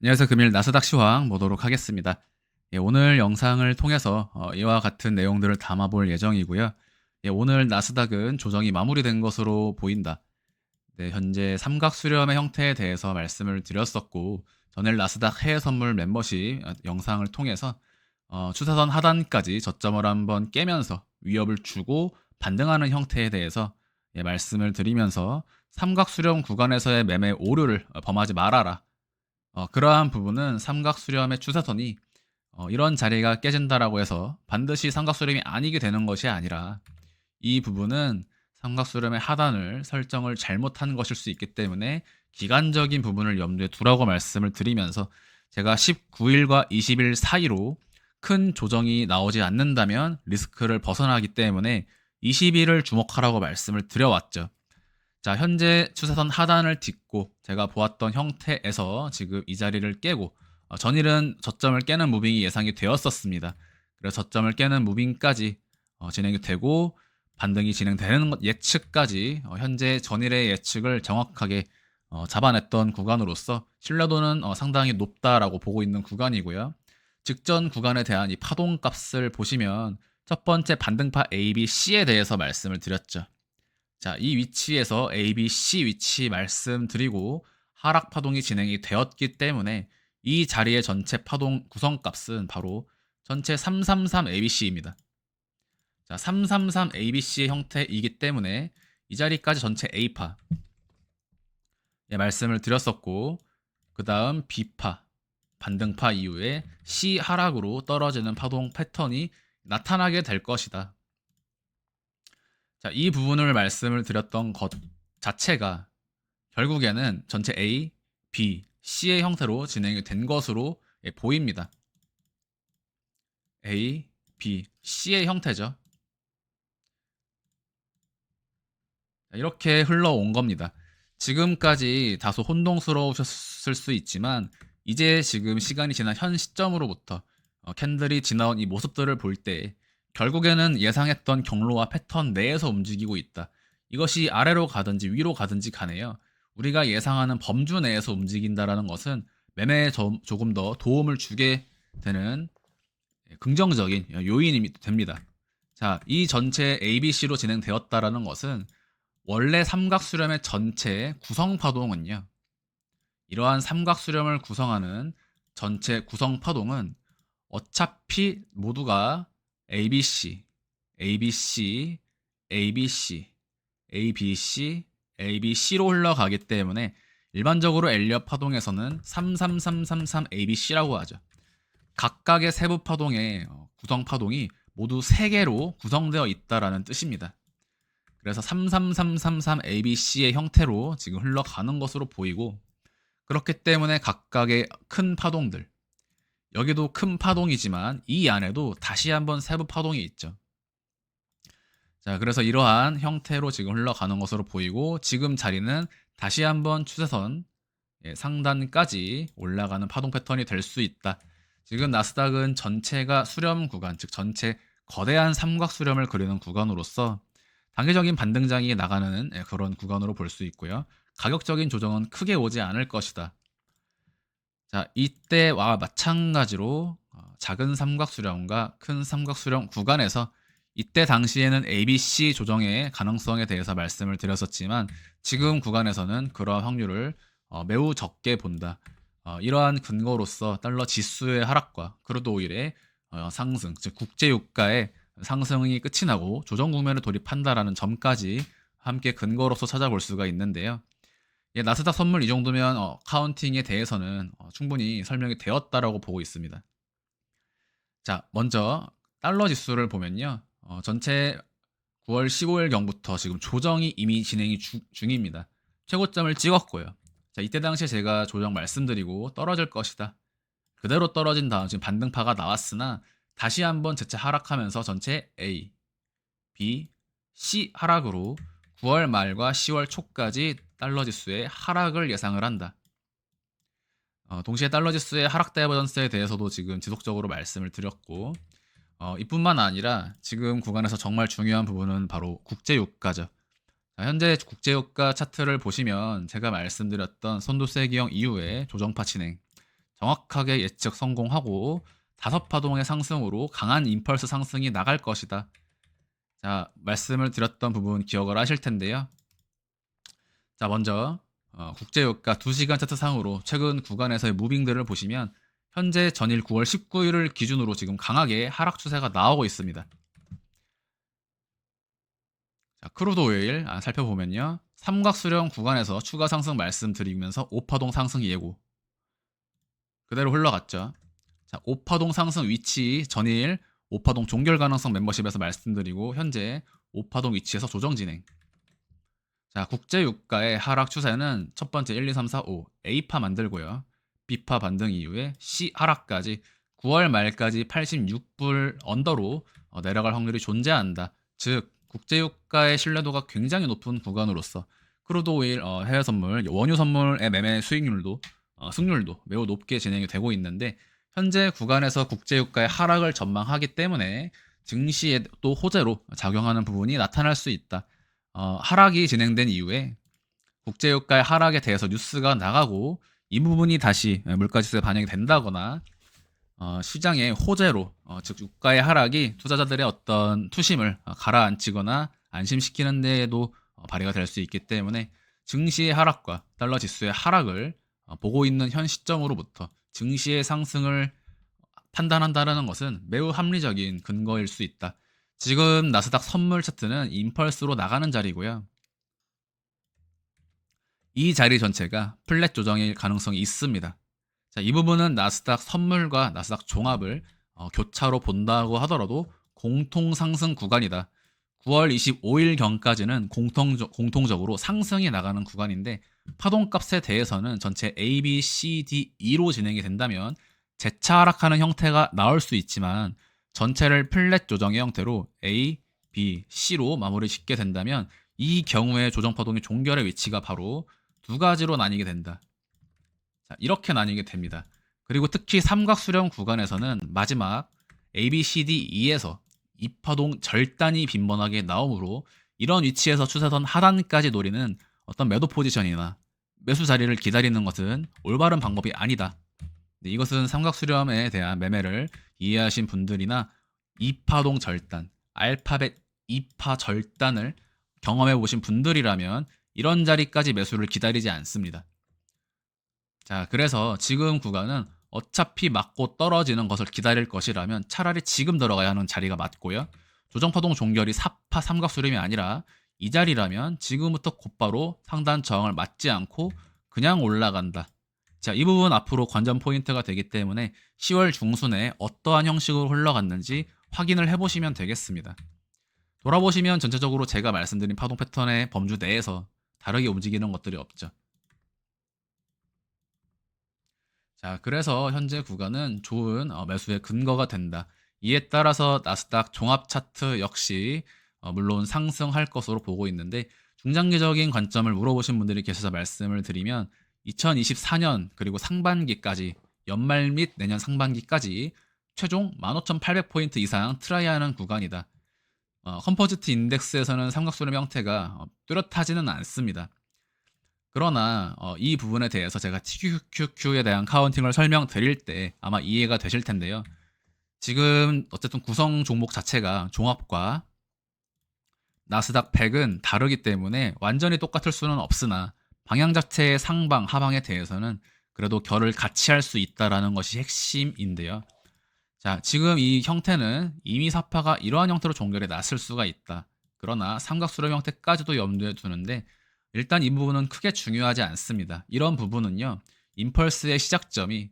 안녕하세요. 금일 나스닥 시황 보도록 하겠습니다. 예, 오늘 영상을 통해서 이와 같은 내용들을 담아볼 예정이고요. 예, 오늘 나스닥은 조정이 마무리된 것으로 보인다. 네, 현재 삼각 수렴의 형태에 대해서 말씀을 드렸었고, 전일 나스닥 해외 선물 멤버십 영상을 통해서 추세선 하단까지 저점을 한번 깨면서 위협을 주고 반등하는 형태에 대해서 말씀을 드리면서 삼각 수렴 구간에서의 매매 오류를 범하지 말아라. 그러한 부분은 삼각 수렴의 추세선이 이런 자리가 깨진다라고 해서 반드시 삼각 수렴이 아니게 되는 것이 아니라 이 부분은 삼각 수렴의 하단을 설정을 잘못한 것일 수 있기 때문에 기간적인 부분을 염두에 두라고 말씀을 드리면서 제가 19일과 20일 사이로 큰 조정이 나오지 않는다면 리스크를 벗어나기 때문에 20일을 주목하라고 말씀을 드려왔죠. 자, 현재 추세선 하단을 딛고 제가 보았던 형태에서 지금 이 자리를 깨고 전일은 저점을 깨는 무빙이 예상이 되었었습니다. 그래서 저점을 깨는 무빙까지 진행이 되고 반등이 진행되는 예측까지 현재 전일의 예측을 정확하게 잡아냈던 구간으로서 신뢰도는 상당히 높다라고 보고 있는 구간이고요. 직전 구간에 대한 이 파동 값을 보시면 첫 번째 반등파 A, B, C에 대해서 말씀을 드렸죠. 자, 이 위치에서 A, B, C 위치 말씀드리고 하락 파동이 진행이 되었기 때문에 이 자리의 전체 파동 구성값은 바로 전체 333 ABC입니다. 자, 333 ABC의 형태이기 때문에 이 자리까지 전체 A파 말씀을 드렸었고, 그 다음 B파 반등파 이후에 C 하락으로 떨어지는 파동 패턴이 나타나게 될 것이다. 자, 이 부분을 말씀을 드렸던 것 자체가 결국에는 전체 A, B, C의 형태로 진행이 된 것으로 보입니다. A, B, C의 형태죠. 이렇게 흘러온 겁니다. 지금까지 다소 혼동스러우셨을 수 있지만 이제 지금 시간이 지난 현 시점으로부터 캔들이 지나온 이 모습들을 볼 때 결국에는 예상했던 경로와 패턴 내에서 움직이고 있다. 이것이 아래로 가든지 위로 가든지 간에요. 우리가 예상하는 범주 내에서 움직인다라는 것은 매매에 조금 더 도움을 주게 되는 긍정적인 요인이 됩니다. 자, 이 전체 ABC로 진행되었다라는 것은 원래 삼각수렴의 전체 구성 파동은요. 이러한 삼각수렴을 구성하는 전체 구성 파동은 어차피 모두가 ABC, ABC, ABC, ABC, ABC로 흘러가기 때문에 일반적으로 엘리엇 파동에서는 33333 ABC라고 하죠. 각각의 세부 파동의 구성 파동이 모두 3개로 구성되어 있다라는 뜻입니다. 그래서 33333 ABC의 형태로 지금 흘러가는 것으로 보이고, 그렇기 때문에 각각의 큰 파동들, 여기도 큰 파동이지만 이 안에도 다시 한번 세부 파동이 있죠. 자, 그래서 이러한 형태로 지금 흘러가는 것으로 보이고, 지금 자리는 다시 한번 추세선 상단까지 올라가는 파동 패턴이 될 수 있다. 지금 나스닥은 전체가 수렴 구간, 즉 전체 거대한 삼각 수렴을 그리는 구간으로서 단기적인 반등장이 나가는 그런 구간으로 볼 수 있고요. 가격적인 조정은 크게 오지 않을 것이다. 자, 이때와 마찬가지로 작은 삼각 수렴과 큰 삼각 수렴 구간에서 이때 당시에는 ABC 조정의 가능성에 대해서 말씀을 드렸었지만 지금 구간에서는 그러한 확률을 매우 적게 본다. 이러한 근거로서 달러 지수의 하락과 크루드 오일의 상승, 즉 국제 유가의 상승이 끝이 나고 조정 국면을 돌입한다라는 점까지 함께 근거로서 찾아볼 수가 있는데요. 예, 나스닥 선물 이 정도면 카운팅에 대해서는 충분히 설명이 되었다라고 보고 있습니다. 자, 먼저 달러 지수를 보면요. 전체 9월 15일경부터 지금 조정이 이미 진행이 중입니다. 최고점을 찍었고요. 자, 이때 당시에 제가 조정 말씀드리고 떨어질 것이다. 그대로 떨어진 다음 지금 반등파가 나왔으나 다시 한번 재차 하락하면서 전체 A, B, C 하락으로 9월 말과 10월 초까지 달러 지수의 하락을 예상을 한다. 동시에 달러 지수의 하락 다이버전스에 대해서도 지금 지속적으로 말씀을 드렸고, 이뿐만 아니라 지금 구간에서 정말 중요한 부분은 바로 국제유가죠. 자, 현재 국제유가 차트를 보시면 제가 말씀드렸던 선도세 기형 이후에 조정파 진행, 정확하게 예측 성공하고 5파동의 상승으로 강한 임펄스 상승이 나갈 것이다. 자, 말씀을 드렸던 부분 기억을 하실 텐데요. 자, 먼저 국제유가 2시간 차트상으로 최근 구간에서의 무빙들을 보시면 현재 전일 9월 19일을 기준으로 지금 강하게 하락 추세가 나오고 있습니다. 자, 크루드 오일 살펴보면요. 삼각수렴 구간에서 추가 상승 말씀드리면서 5파동 상승 예고 그대로 흘러갔죠. 자, 5파동 상승 위치 전일 5파동 종결 가능성 멤버십에서 말씀드리고 현재 5파동 위치에서 조정 진행. 자, 국제유가의 하락 추세는 첫 번째 1, 2, 3, 4, 5 A파 만들고요. B파 반등 이후에 C 하락까지 9월 말까지 86불 언더로 내려갈 확률이 존재한다. 즉 국제유가의 신뢰도가 굉장히 높은 구간으로서 크루드 오일 해외 선물, 원유 선물의 매매 수익률도 승률도 매우 높게 진행이 되고 있는데 현재 구간에서 국제유가의 하락을 전망하기 때문에 증시에 또 호재로 작용하는 부분이 나타날 수 있다. 하락이 진행된 이후에 국제유가의 하락에 대해서 뉴스가 나가고 이 부분이 다시 물가지수에 반영이 된다거나 시장의 호재로 즉 유가의 하락이 투자자들의 어떤 투심을 가라앉히거나 안심시키는 데에도 발휘가 될 수 있기 때문에 증시의 하락과 달러 지수의 하락을 보고 있는 현 시점으로부터 증시의 상승을 판단한다는 것은 매우 합리적인 근거일 수 있다. 지금 나스닥 선물 차트는 임펄스로 나가는 자리고요. 이 자리 전체가 플랫 조정일 가능성이 있습니다. 자, 이 부분은 나스닥 선물과 나스닥 종합을 교차로 본다고 하더라도 공통 상승 구간이다. 9월 25일 경까지는 공통적으로 상승이 나가는 구간인데 파동값에 대해서는 전체 A, B, C, D, E로 진행이 된다면 재차 하락하는 형태가 나올 수 있지만 전체를 플랫 조정의 형태로 A, B, C로 마무리 짓게 된다면 이 경우에 조정파동의 종결의 위치가 바로 두 가지로 나뉘게 된다. 자, 이렇게 나뉘게 됩니다. 그리고 특히 삼각수렴 구간에서는 마지막 A, B, C, D, E에서 이파동 절단이 빈번하게 나오므로 이런 위치에서 추세선 하단까지 노리는 어떤 매도 포지션이나 매수 자리를 기다리는 것은 올바른 방법이 아니다. 이것은 삼각수렴에 대한 매매를 이해하신 분들이나 이파동 절단, 알파벳 이파 절단을 경험해 보신 분들이라면 이런 자리까지 매수를 기다리지 않습니다. 자, 그래서 지금 구간은 어차피 맞고 떨어지는 것을 기다릴 것이라면 차라리 지금 들어가야 하는 자리가 맞고요. 조정파동 종결이 4파 삼각수렴이 아니라 이 자리라면 지금부터 곧바로 상단 저항을 맞지 않고 그냥 올라간다. 자, 이 부분 앞으로 관전 포인트가 되기 때문에 10월 중순에 어떠한 형식으로 흘러갔는지 확인을 해보시면 되겠습니다. 돌아보시면 전체적으로 제가 말씀드린 파동 패턴의 범주 내에서 다르게 움직이는 것들이 없죠. 자, 그래서 현재 구간은 좋은 매수의 근거가 된다. 이에 따라서 나스닥 종합 차트 역시 물론 상승할 것으로 보고 있는데 중장기적인 관점을 물어보신 분들이 계셔서 말씀을 드리면 2024년 그리고 상반기까지 연말 및 내년 상반기까지 최종 15,800포인트 이상 트라이하는 구간이다. 컴포지트 인덱스에서는 삼각수렴 형태가 뚜렷하지는 않습니다. 그러나 이 부분에 대해서 제가 TQQQ에 대한 카운팅을 설명드릴 때 아마 이해가 되실 텐데요. 지금 어쨌든 구성 종목 자체가 종합과 나스닥 100은 다르기 때문에 완전히 똑같을 수는 없으나 방향 자체의 상방, 하방에 대해서는 그래도 결을 같이 할 수 있다라는 것이 핵심인데요. 자, 지금 이 형태는 이미 사파가 이러한 형태로 종결이 났을 수가 있다. 그러나 삼각수렴 형태까지도 염두에 두는데 일단 이 부분은 크게 중요하지 않습니다. 이런 부분은요. 임펄스의 시작점이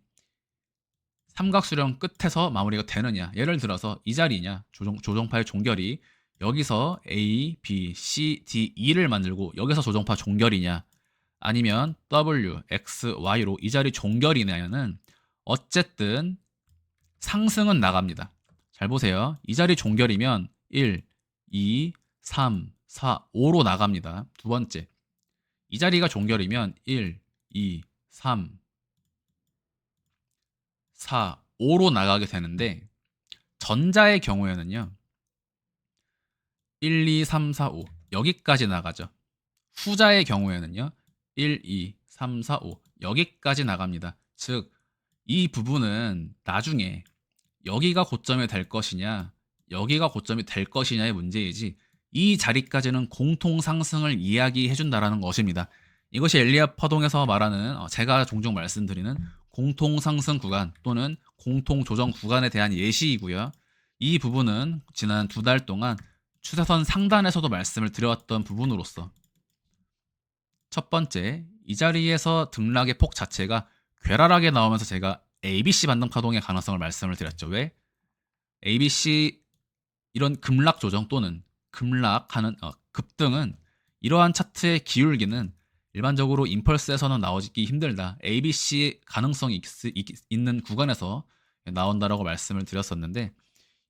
삼각수렴 끝에서 마무리가 되느냐. 예를 들어서 이 자리냐. 조정파의 종결이 여기서 A, B, C, D, E를 만들고 여기서 조정파 종결이냐. 아니면 W, X, Y로 이 자리 종결이냐는 어쨌든 상승은 나갑니다. 잘 보세요. 이 자리 종결이면 1, 2, 3, 4, 5로 나갑니다. 두 번째. 이 자리가 종결이면 1, 2, 3, 4, 5로 나가게 되는데 전자의 경우에는요. 1, 2, 3, 4, 5 여기까지 나가죠. 후자의 경우에는요. 1, 2, 3, 4, 5 여기까지 나갑니다. 즉 이 부분은 나중에 여기가 고점이 될 것이냐, 여기가 고점이 될 것이냐의 문제이지 이 자리까지는 공통 상승을 이야기해 준다라는 것입니다. 이것이 엘리압 파동에서 말하는 제가 종종 말씀드리는 공통 상승 구간 또는 공통 조정 구간에 대한 예시이고요. 이 부분은 지난 2달 동안 추세선 상단에서도 말씀을 드려왔던 부분으로서 첫 번째, 이 자리에서 등락의 폭 자체가 괴랄하게 나오면서 제가 ABC 반등 파동의 가능성을 말씀을 드렸죠. 왜? ABC 이런 급락 조정 또는 급락하는 급등은 이러한 차트의 기울기는 일반적으로 임펄스에서는 나오기 힘들다. ABC 가능성이 있는 구간에서 나온다라고 말씀을 드렸었는데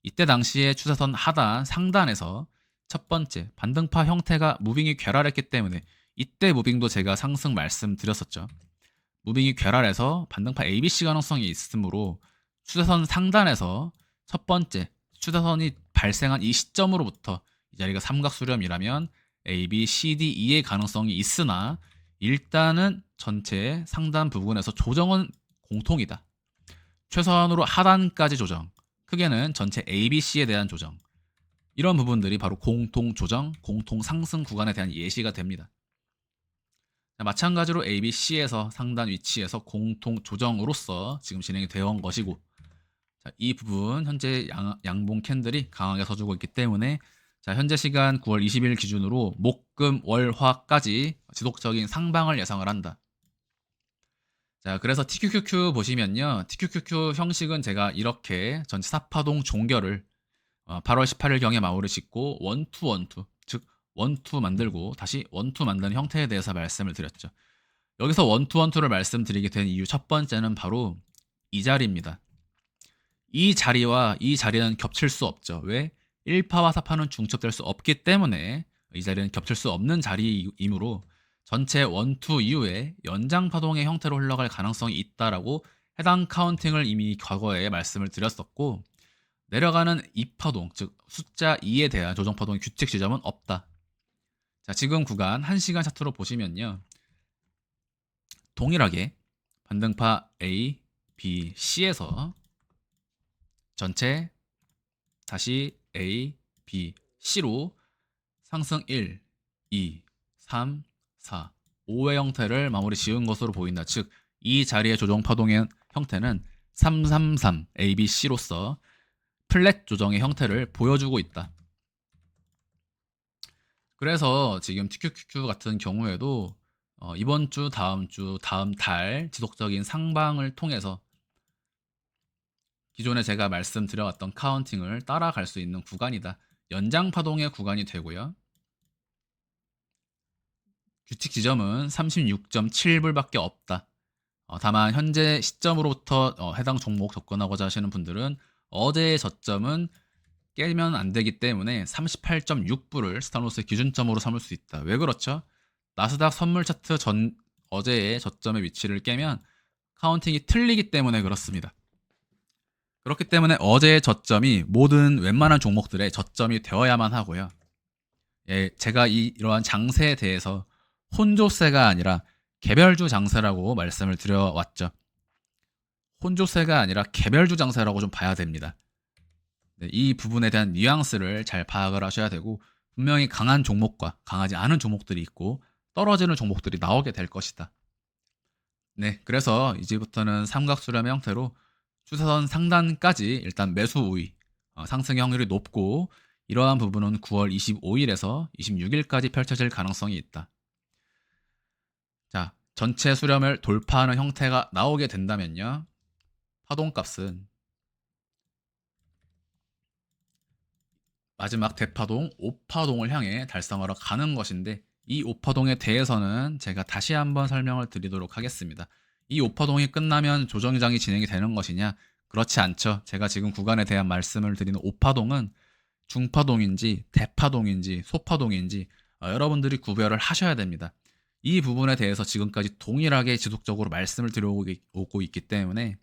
이때 당시에 추세선 하단 상단에서 첫 번째 반등파 형태가 무빙이 괴랄했기 때문에 이때 무빙도 제가 상승 말씀드렸었죠. 무빙이 괴랄해서 반등파 ABC 가능성이 있으므로 추세선 상단에서 첫 번째 추세선이 발생한 이 시점으로부터 이 자리가 삼각수렴이라면 A, B, C, D, E의 가능성이 있으나 일단은 전체 상단 부분에서 조정은 공통이다. 최소한으로 하단까지 조정, 크게는 전체 A, B, C에 대한 조정, 이런 부분들이 바로 공통 조정, 공통 상승 구간에 대한 예시가 됩니다. 마찬가지로 A, B, C에서 상단 위치에서 공통 조정으로서 지금 진행이 되어 온 것이고, 자, 이 부분 현재 양봉 캔들이 강하게 서주고 있기 때문에 자, 현재 시간 9월 20일 기준으로 목, 금, 월, 화까지 지속적인 상방을 예상을 한다. 자, 그래서 TQQQ 보시면요. TQQQ 형식은 제가 이렇게 전체 사파동 종결을 8월 18일경에 마무리 짓고 원투 원투, 즉 원투 만들고 다시 원투 만드는 형태에 대해서 말씀을 드렸죠. 여기서 원투 원투를 말씀드리게 된 이유 첫 번째는 바로 이 자리입니다. 이 자리와 이 자리는 겹칠 수 없죠. 왜? 1파와 4파는 중첩될 수 없기 때문에 이 자리는 겹칠 수 없는 자리이므로 전체 원투 이후에 연장 파동의 형태로 흘러갈 가능성이 있다라고 해당 카운팅을 이미 과거에 말씀을 드렸었고, 내려가는 2파동, 즉 숫자 2에 대한 조정 파동의 규칙 지점은 없다. 자, 지금 구간 1시간 차트로 보시면요. 동일하게 반등파 A, B, C에서 전체 다시 A, B, C로 상승 1, 2, 3, 4, 5의 형태를 마무리 지은 것으로 보인다. 즉, 이 자리의 조정 파동의 형태는 333 ABC로서 플랫 조정의 형태를 보여주고 있다. 그래서 지금 TQQQ 같은 경우에도 이번 주, 다음 달 지속적인 상방을 통해서 기존에 제가 말씀드려왔던 카운팅을 따라갈 수 있는 구간이다. 연장 파동의 구간이 되고요. 규칙 지점은 36.7불밖에 없다. 다만 현재 시점으로부터 해당 종목 접근하고자 하시는 분들은 어제의 저점은 깨면 안 되기 때문에 38.6불을 스탑로스의 기준점으로 삼을 수 있다. 왜 그렇죠? 나스닥 선물 차트 어제의 저점의 위치를 깨면 카운팅이 틀리기 때문에 그렇습니다. 그렇기 때문에 어제의 저점이 모든 웬만한 종목들의 저점이 되어야만 하고요. 예, 제가 이러한 장세에 대해서 혼조세가 아니라 개별주 장세라고 말씀을 드려왔죠. 혼조세가 아니라 개별주 장세라고 좀 봐야 됩니다. 네, 이 부분에 대한 뉘앙스를 잘 파악을 하셔야 되고, 분명히 강한 종목과 강하지 않은 종목들이 있고 떨어지는 종목들이 나오게 될 것이다. 네, 그래서 이제부터는 삼각수렴 형태로 추세선 상단까지 일단 매수 우위, 상승의 확률이 높고, 이러한 부분은 9월 25일에서 26일까지 펼쳐질 가능성이 있다. 자, 전체 수렴을 돌파하는 형태가 나오게 된다면요. 파동값은 마지막 대파동 5파동을 향해 달성하러 가는 것인데, 이 5파동에 대해서는 제가 다시 한번 설명을 드리도록 하겠습니다. 이 5파동이 끝나면 조정장이 진행이 되는 것이냐? 그렇지 않죠. 제가 지금 구간에 대한 말씀을 드리는 5파동은 중파동인지 대파동인지 소파동인지 여러분들이 구별을 하셔야 됩니다. 이 부분에 대해서 지금까지 동일하게 지속적으로 말씀을 드려오고 있기 때문에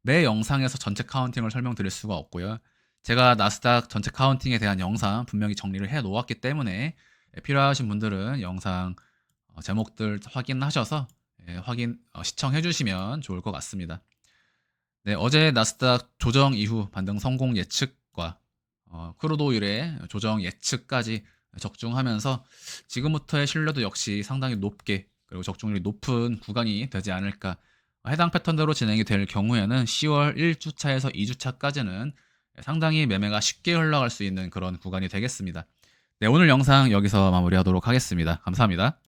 매 영상에서 전체 카운팅을 설명드릴 수가 없고요. 제가 나스닥 전체 카운팅에 대한 영상 분명히 정리를 해 놓았기 때문에 필요하신 분들은 영상 제목들 확인하셔서 시청해 주시면 좋을 것 같습니다. 네, 어제 나스닥 조정 이후 반등 성공 예측과 크루드 오일의 조정 예측까지 적중하면서 지금부터의 신뢰도 역시 상당히 높게 그리고 적중률이 높은 구간이 되지 않을까. 해당 패턴대로 진행이 될 경우에는 10월 1주차에서 2주차까지는 상당히 매매가 쉽게 흘러갈 수 있는 그런 구간이 되겠습니다. 네, 오늘 영상 여기서 마무리하도록 하겠습니다. 감사합니다.